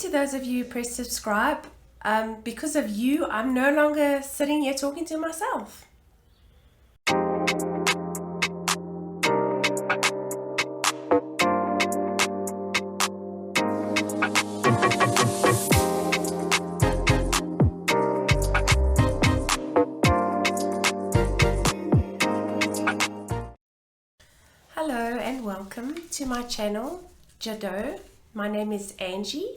to those of you who press subscribe. Because of you, I'm no longer sitting here talking to myself. Hello and welcome to my channel, Jado. My name is Angie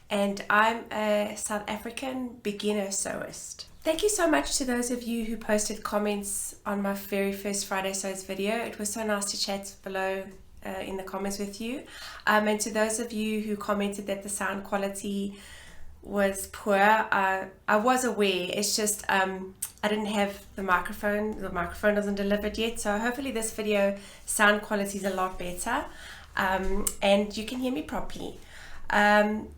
and I'm a South African beginner sewist. Thank you so much to those of you who posted comments on my very first Friday Sews video. It was so nice to chat below in the comments with you. And to those of you who commented that the sound quality was poor, I was aware. It's just I didn't have the microphone wasn't delivered yet, so hopefully this video sound quality is a lot better and you can hear me properly.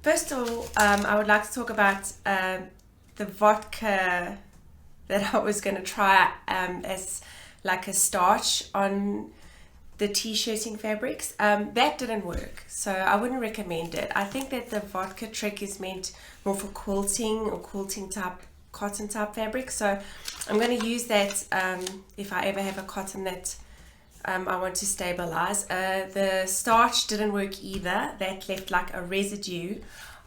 First of all, I would like to talk about the vodka that I was going to try as like a starch on the t-shirting fabrics. That didn't work, so I wouldn't recommend it. I think that the vodka trick is meant more for quilting or quilting type cotton type fabric, so I'm going to use that if I ever have a cotton that I want to stabilize. The starch didn't work either. That left like a residue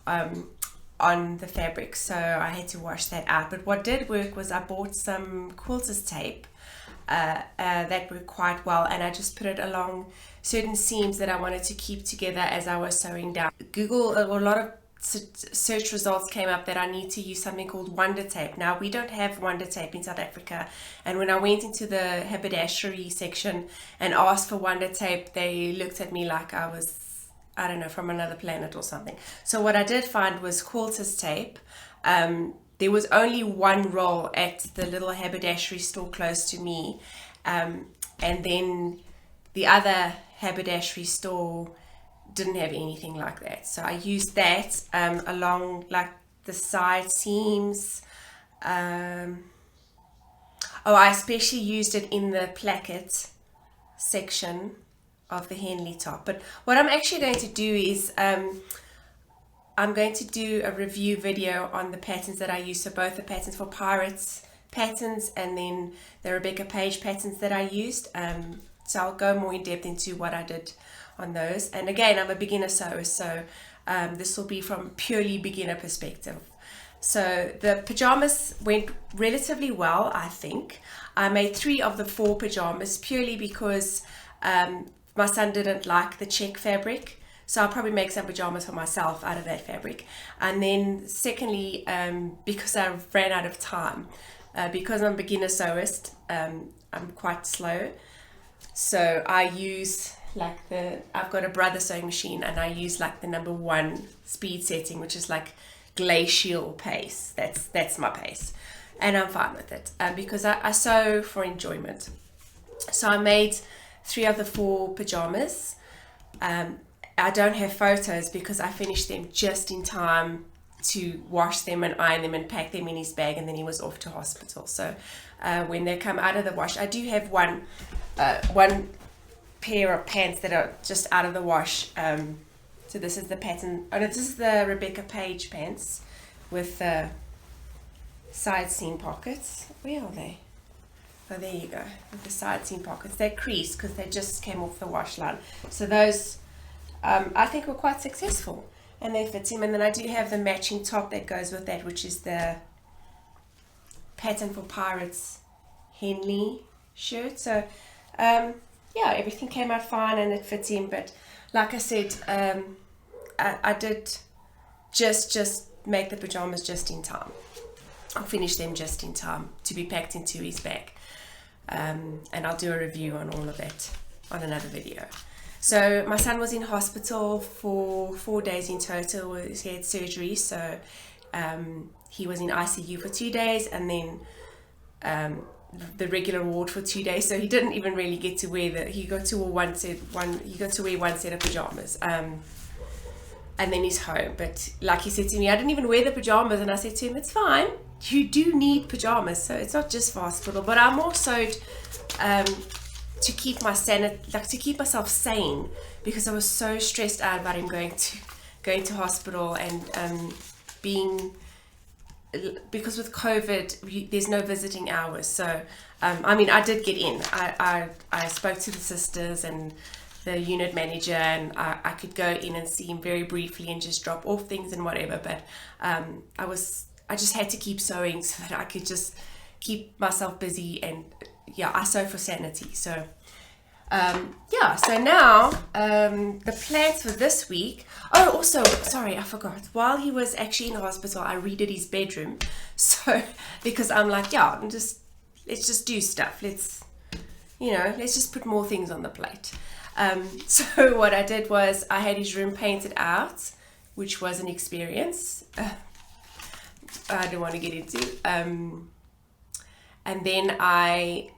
on the fabric, so I had to wash that out. But what did work was I bought some quilter's tape that worked quite well, and I just put it along certain seams that I wanted to keep together as I was sewing down. Google, a lot of search results came up that I need to use something called Wonder Tape. Now we don't have Wonder Tape in South Africa, and when I went into the haberdashery section and asked for Wonder Tape, they looked at me like I was, I don't know, from another planet or something. So what I did find was quilter's tape. There was only one roll at the little haberdashery store close to me, and then the other haberdashery store didn't have anything like that, so I used that along like the side seams. I especially used it in the placket section of the Henley top. But what I'm actually going to do is I'm going to do a review video on the patterns that I use, so both the patterns for Pirates patterns and then the Rebecca Page patterns that I used. So I'll go more in depth into what I did on those. And again, I'm a beginner sewer, so this will be from purely beginner perspective. So the pajamas went relatively well, I think. I made 3 of the 4 pajamas purely because my son didn't like the check fabric, so I'll probably make some pajamas for myself out of that fabric. And then secondly, because I ran out of time, because I'm a beginner sewist, I'm quite slow, so I use like I've got a brother sewing machine, and I use like the #1 speed setting, which is like glacial pace. That's my pace, and I'm fine with it because I sew for enjoyment. So I made 3 of the 4 pajamas. I don't have photos because I finished them just in time to wash them and iron them and pack them in his bag, and then he was off to hospital. So when they come out of the wash, I do have one pair of pants that are just out of the wash. So this is the pattern. Oh no, this is the Rebecca Page pants with the side seam pockets. Where are they? Oh, there you go, with the side seam pockets. They're creased because they just came off the wash line. So those I think were quite successful, and they fit him. And then I do have the matching top that goes with that, which is the pattern for Pirates Henley shirt. So yeah, everything came out fine and it fits him. But like I said, I did just make the pajamas just in time. I'll finish them just in time to be packed into his bag. And I'll do a review on all of that on another video. So my son was in hospital for 4 days in total. He had surgery, so he was in ICU for 2 days, and then the regular ward for 2 days. So he didn't even really get to wear he got to wear one set of pajamas. And then he's home. But like he said to me, I didn't even wear the pajamas, and I said to him, it's fine. You do need pajamas, so it's not just for hospital. But I'm also to keep my to keep myself sane, because I was so stressed out about him going going to hospital and because with COVID there's no visiting hours, so I mean, I did get in. I spoke to the sisters and the unit manager, and I could go in and see him very briefly and just drop off things and whatever, but I just had to keep sewing so that I could just keep myself busy, and yeah, I sew for sanity. So so now the plans for this week. Oh, also, sorry, I forgot. While he was actually in hospital, I redid his bedroom. So because I'm like, let's just do stuff. Let's just put more things on the plate. So what I did was I had his room painted out, which was an experience. I don't want to get into. And then I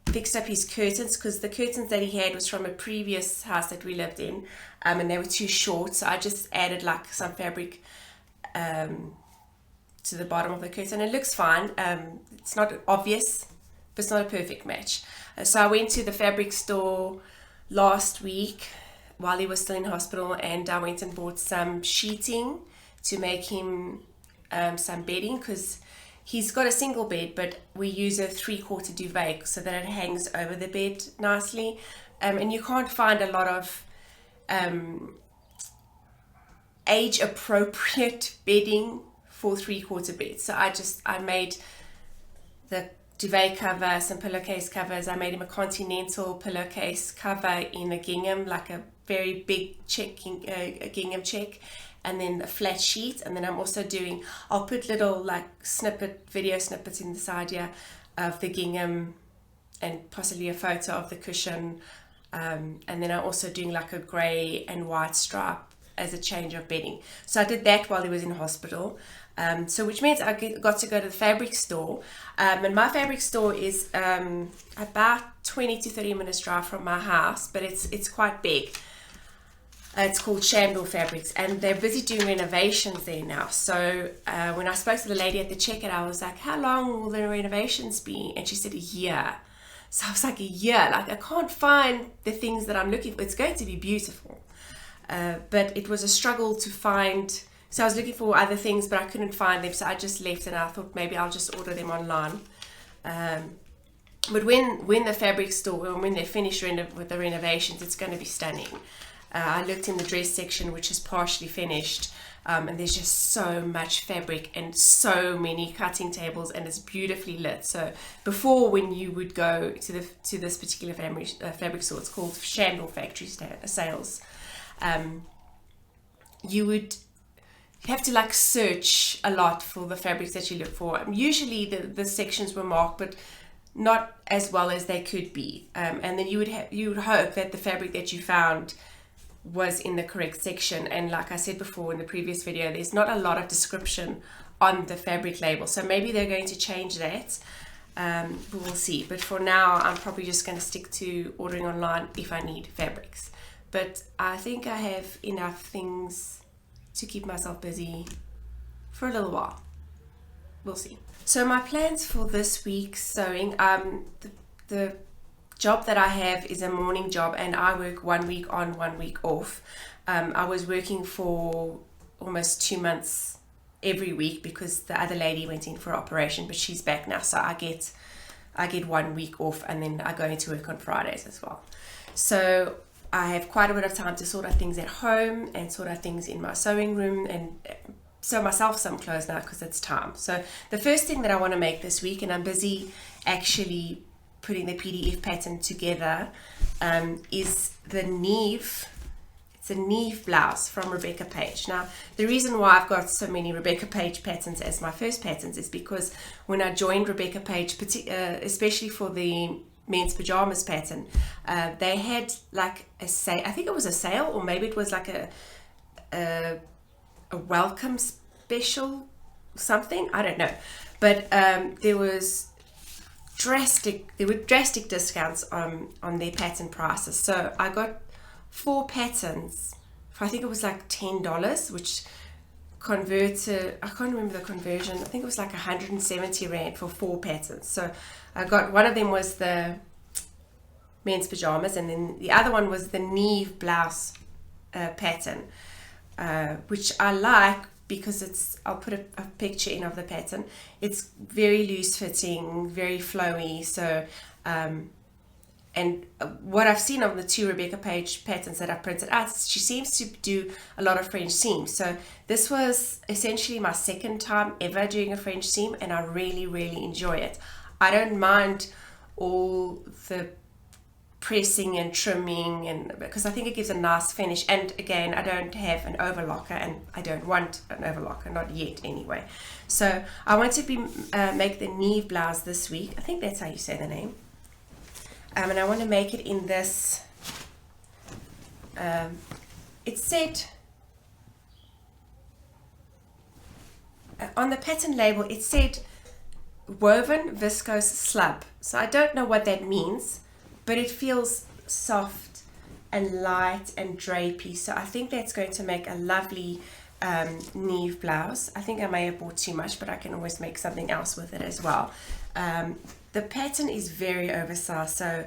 fixed up his curtains, because the curtains that he had was from a previous house that we lived in, and they were too short, so I just added like some fabric to the bottom of the curtain. It looks fine. It's not obvious, but it's not a perfect match. So I went to the fabric store last week while he was still in hospital, and I went and bought some sheeting to make him some bedding, because he's got a single bed, but we use a 3/4 duvet so that it hangs over the bed nicely. And you can't find a lot of age-appropriate bedding for 3/4 beds. So I made the duvet cover, some pillowcase covers. I made him a continental pillowcase cover in a gingham, like a very big a gingham check, and then a flat sheet. And then I'll put little like video snippets in the side here of the gingham, and possibly a photo of the cushion. And then I'm also doing like a grey and white stripe as a change of bedding. So I did that while he was in hospital. So which means I got to go to the fabric store. And my fabric store is about 20 to 30 minutes drive from my house, but it's quite big. It's called Shandor Fabrics, and they're busy doing renovations there now. So when I spoke to the lady at the checkout, I was like, how long will the renovations be? And she said a year. So I was like, a year? Like, I can't find the things that I'm looking for. It's going to be beautiful. But it was a struggle to find. So I was looking for other things, but I couldn't find them. So I just left, and I thought maybe I'll just order them online. But when the fabric store, when they finish with the renovations, it's going to be stunning. I looked in the dress section, which is partially finished, and there's just so much fabric and so many cutting tables, and it's beautifully lit. So before, when you would go to this particular fabric store, it's called Shandor Factory Sales, you would have to like search a lot for the fabrics that you look for. Usually the sections were marked, but not as well as they could be. And then you would hope that the fabric that you found was in the correct section. And like I said before in the previous video, there's not a lot of description on the fabric label, so maybe they're going to change that. But we'll see. But for now, I'm probably just going to stick to ordering online if I need fabrics. But I think I have enough things to keep myself busy for a little while. We'll see. So my plans for this week's sewing, the job that I have is a morning job, and I work 1 week on, 1 week off. I was working for almost 2 months every week because the other lady went in for operation, but she's back now, so I get 1 week off, and then I go into work on Fridays as well. So I have quite a bit of time to sort out things at home and sort out things in my sewing room, and sew myself some clothes now because it's time. So the first thing that I want to make this week, and I'm busy actually putting the PDF pattern together, is the Neve. It's a Neve blouse from Rebecca Page. Now, the reason why I've got so many Rebecca Page patterns as my first patterns is because when I joined Rebecca Page, especially for the men's pajamas pattern, they had like a sale. I think it was a sale, or maybe it was like a welcome special, something, I don't know. But there were drastic discounts on their pattern prices. So I got 4 patterns for, I think it was like $10, which converted, I can't remember the conversion, I think it was like 170 Rand for 4 patterns. So I got, one of them was the men's pajamas, and then the other one was the Neve blouse pattern. which I like because I'll put a picture in of the pattern. It's very loose fitting, very flowy. So, and what I've seen on the 2 Rebecca Page patterns that I printed out, she seems to do a lot of French seams. So this was essentially my second time ever doing a French seam, and I really, really enjoy it. I don't mind all the pressing and trimming, and because I think it gives a nice finish. And again, I don't have an overlocker, and I don't want an overlocker, not yet anyway. So I want to make the Neve blouse this week. I think that's how you say the name. And I want to make it in this, it said, on the pattern label, it said woven viscose slub. So I don't know what that means, but it feels soft and light and drapey. So I think that's going to make a lovely Neve blouse. I think I may have bought too much, but I can always make something else with it as well. The pattern is very oversized, so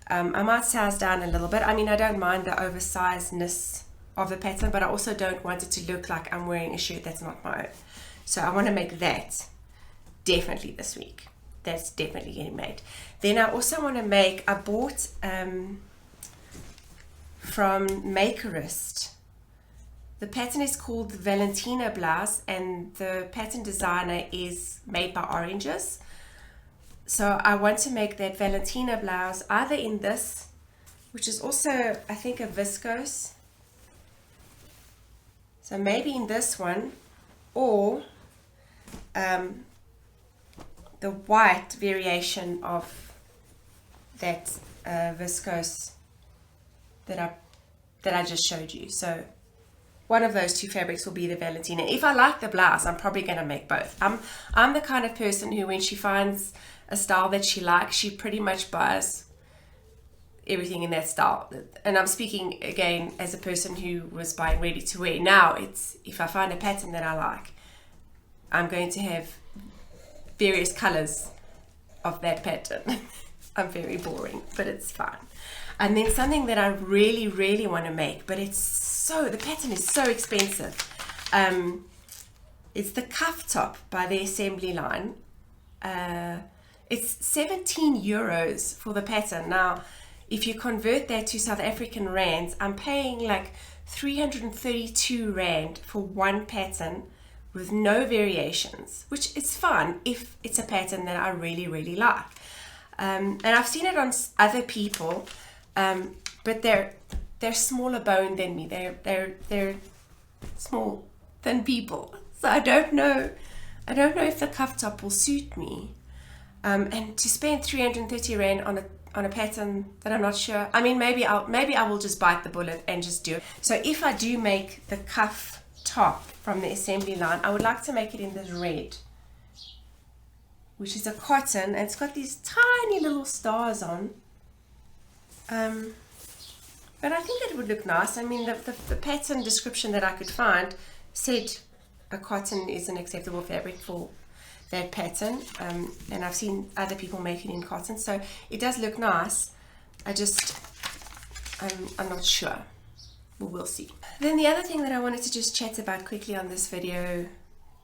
I might size down a little bit. I mean, I don't mind the oversizedness of the pattern, but I also don't want it to look like I'm wearing a shirt that's not my own. So I want to make that definitely this week. That's definitely getting made. Then I also want to make, I bought from Makerist. The pattern is called the Valentina blouse, and the pattern designer is Made by Oranges. So I want to make that Valentina blouse either in this, which is also, I think, a viscose. So maybe in this one, or the white variation of that viscose that I just showed you. So one of those 2 fabrics will be the Valentina. If I like the blouse, I'm probably going to make both. I'm the kind of person who, when she finds a style that she likes, she pretty much buys everything in that style. And I'm speaking again as a person who was buying ready to wear. Now it's, if I find a pattern that I like, I'm going to have various colors of that pattern. I'm very boring, but it's fine. And then something that I really, really want to make, but the pattern is so expensive. It's the cuff top by the Assembly line. It's 17 euros for the pattern. Now, if you convert that to South African rands, I'm paying like 332 rand for one pattern with no variations, which is fun if it's a pattern that I really, really like. And I've seen it on other people, but they're smaller boned than me. They're small, thin people. So I don't know if the cuff top will suit me. And to spend 330 rand on a pattern that I'm not sure. I mean, maybe I will just bite the bullet and just do it. So if I do make the cuff top from the Assembly line, I would like to make it in this red, which is a cotton, and it's got these tiny little stars on. But I think it would look nice. I mean, the pattern description that I could find said a cotton is an acceptable fabric for that pattern, and I've seen other people make it in cotton, so it does look nice. I'm not sure, but we'll see. Then the other thing that I wanted to just chat about quickly on this video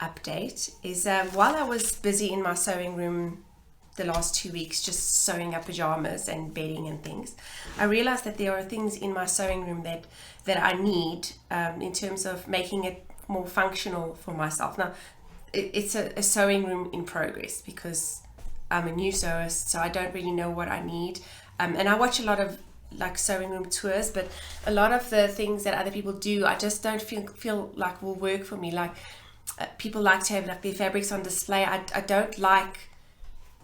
update is while I was busy in my sewing room the last 2 weeks just sewing up pajamas and bedding and things, I realized that there are things in my sewing room that I need in terms of making it more functional for myself. Now, it's a sewing room in progress because I'm a new sewist, so I don't really know what I need. And I watch a lot of like sewing room tours, but a lot of the things that other people do, I just don't feel like will work for me. Like people like to have like their fabrics on display. I don't like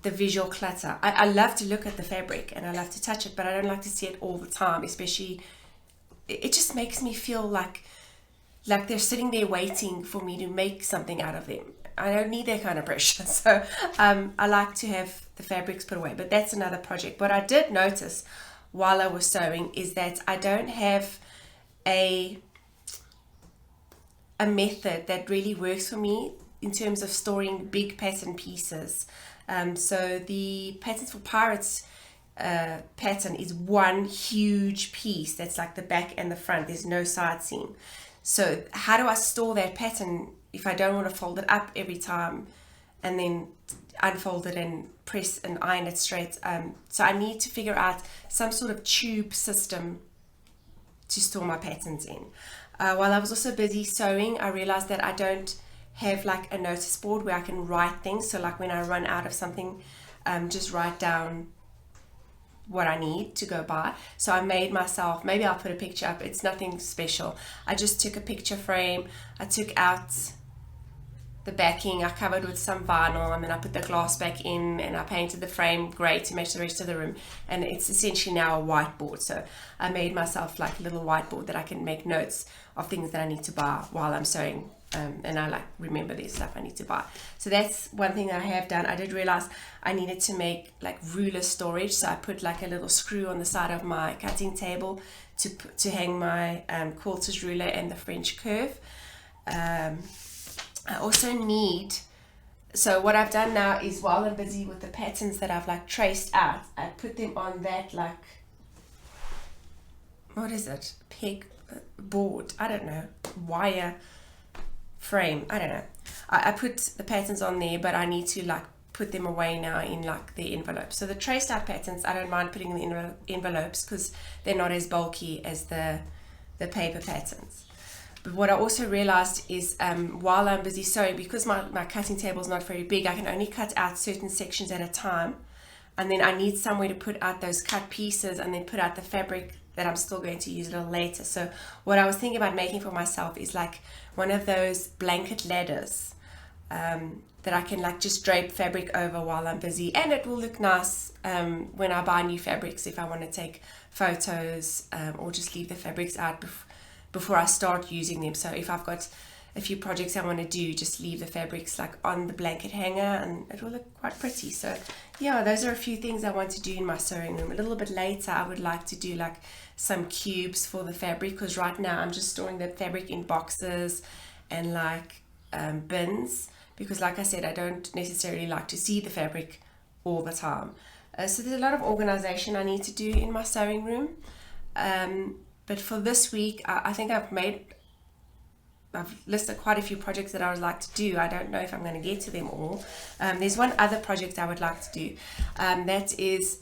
the visual clutter. I love to look at the fabric and I love to touch it, but I don't like to see it all the time. Especially, it just makes me feel like they're sitting there waiting for me to make something out of them. I don't need that kind of pressure. So I like to have the fabrics put away, but that's another project. What I did notice while I was sewing is that I don't have a method that really works for me in terms of storing big pattern pieces. So the Patterns for Pirates pattern is one huge piece that's like the back and the front. There's no side seam. So how do I store that pattern if I don't want to fold it up every time and then unfold it and press and iron it straight? So I need to figure out some sort of tube system to store my patterns in. While I was also busy sewing, I realized that I don't have like a notice board where I can write things. So like when I run out of something, just write down what I need to go buy. So I made myself, maybe I'll put a picture up, it's nothing special. I just took a picture frame, I took out the backing, I covered with some vinyl, and then I put the glass back in, and I painted the frame grey to match the rest of the room, and it's essentially now a whiteboard. So I made myself like a little whiteboard that I can make notes of things that I need to buy while I'm sewing, and I like remember the stuff I need to buy. So that's one thing that I have done. I did realize I needed to make like ruler storage, so I put like a little screw on the side of my cutting table to hang my quilter's ruler and the French curve. I also need, so what I've done now is while I'm busy with the patterns that I've like traced out, I put them on that like, what is it, peg board, I don't know, wire frame, I don't know. I put the patterns on there, but I need to like put them away now in like the envelopes. So the traced out patterns, I don't mind putting in the envelopes because they're not as bulky as the paper patterns. But what I also realized is while I'm busy sewing, because my cutting table is not very big, I can only cut out certain sections at a time. And then I need somewhere to put out those cut pieces and then put out the fabric that I'm still going to use a little later. So what I was thinking about making for myself is like one of those blanket ladders that I can like just drape fabric over while I'm busy. And it will look nice when I buy new fabrics, if I want to take photos or just leave the fabrics out before I start using them. So if I've got a few projects I want to do, just leave the fabrics like on the blanket hanger and it will look quite pretty. So yeah, those are a few things I want to do in my sewing room. A little bit later I would like to do like some cubes for the fabric, because right now I'm just storing the fabric in boxes and like bins, because like I said, I don't necessarily like to see the fabric all the time. So there's a lot of organization I need to do in my sewing room. But for this week, I think I've listed quite a few projects that I would like to do. I don't know if I'm going to get to them all. There's one other project I would like to do. That is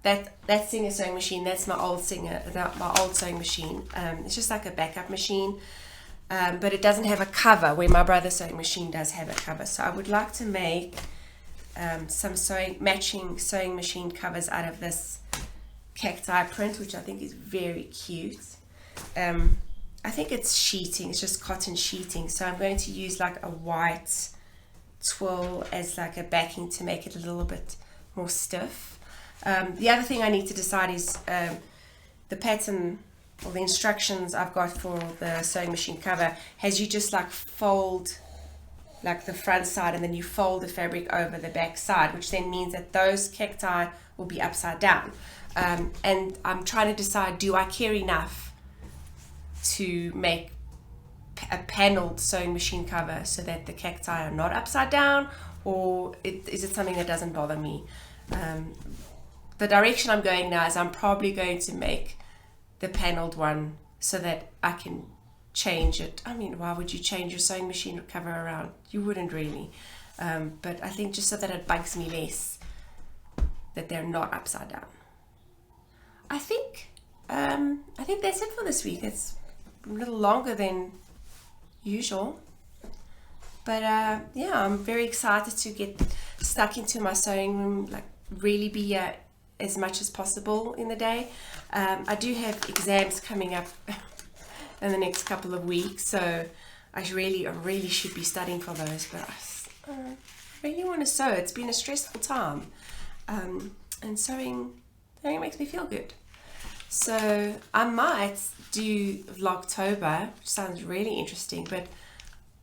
that Singer sewing machine. That's my old sewing machine. It's just like a backup machine, but it doesn't have a cover, where my brother's sewing machine does have a cover. So I would like to make some matching sewing machine covers out of this cacti print, which I think is very cute. I think it's sheeting, it's just cotton sheeting, so I'm going to use like a white twill as like a backing to make it a little bit more stiff. The other thing I need to decide is the pattern or the instructions I've got for the sewing machine cover has you just like fold like the front side and then you fold the fabric over the back side, which then means that those cacti will be upside down. And I'm trying to decide, do I care enough to make a paneled sewing machine cover so that the cacti are not upside down, or is it something that doesn't bother me? The direction I'm going now is I'm probably going to make the paneled one so that I can change it. I mean, why would you change your sewing machine cover around? You wouldn't really. But I think just so that it bugs me less that they're not upside down. I think that's it for this week. It's a little longer than usual, but yeah, I'm very excited to get stuck into my sewing room, like really be here as much as possible in the day. I do have exams coming up in the next couple of weeks, so I really should be studying for those, but I really want to sew. It's been a stressful time, and sewing makes me feel good. So I might do Vlogtober, which sounds really interesting, but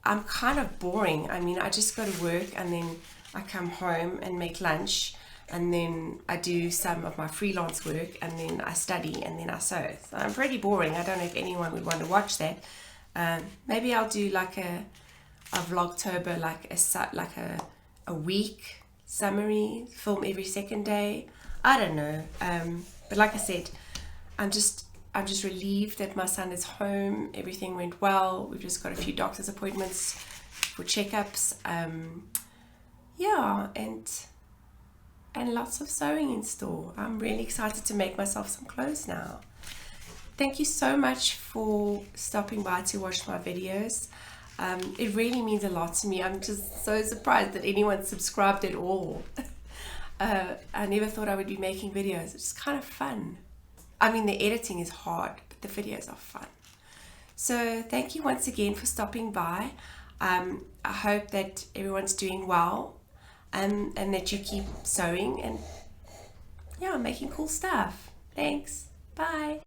I'm kind of boring. I mean, I just go to work and then I come home and make lunch, and then I do some of my freelance work, and then I study, and then I sew. So I'm pretty boring. I don't know if anyone would want to watch that. Maybe I'll do like a Vlogtober, like a week summary, film every second day. I don't know. But like I said, I'm just I'm just relieved that my son is home. Everything went well. We've just got a few doctor's appointments for checkups. Yeah, and lots of sewing in store. I'm really excited to make myself some clothes now. Thank you so much for stopping by to watch my videos. It really means a lot to me. I'm just so surprised that anyone subscribed at all. I never thought I would be making videos. It's kind of fun. I mean, the editing is hard, but the videos are fun. So thank you once again for stopping by. I hope that everyone's doing well, and that you keep sewing and yeah, making cool stuff. Thanks. Bye.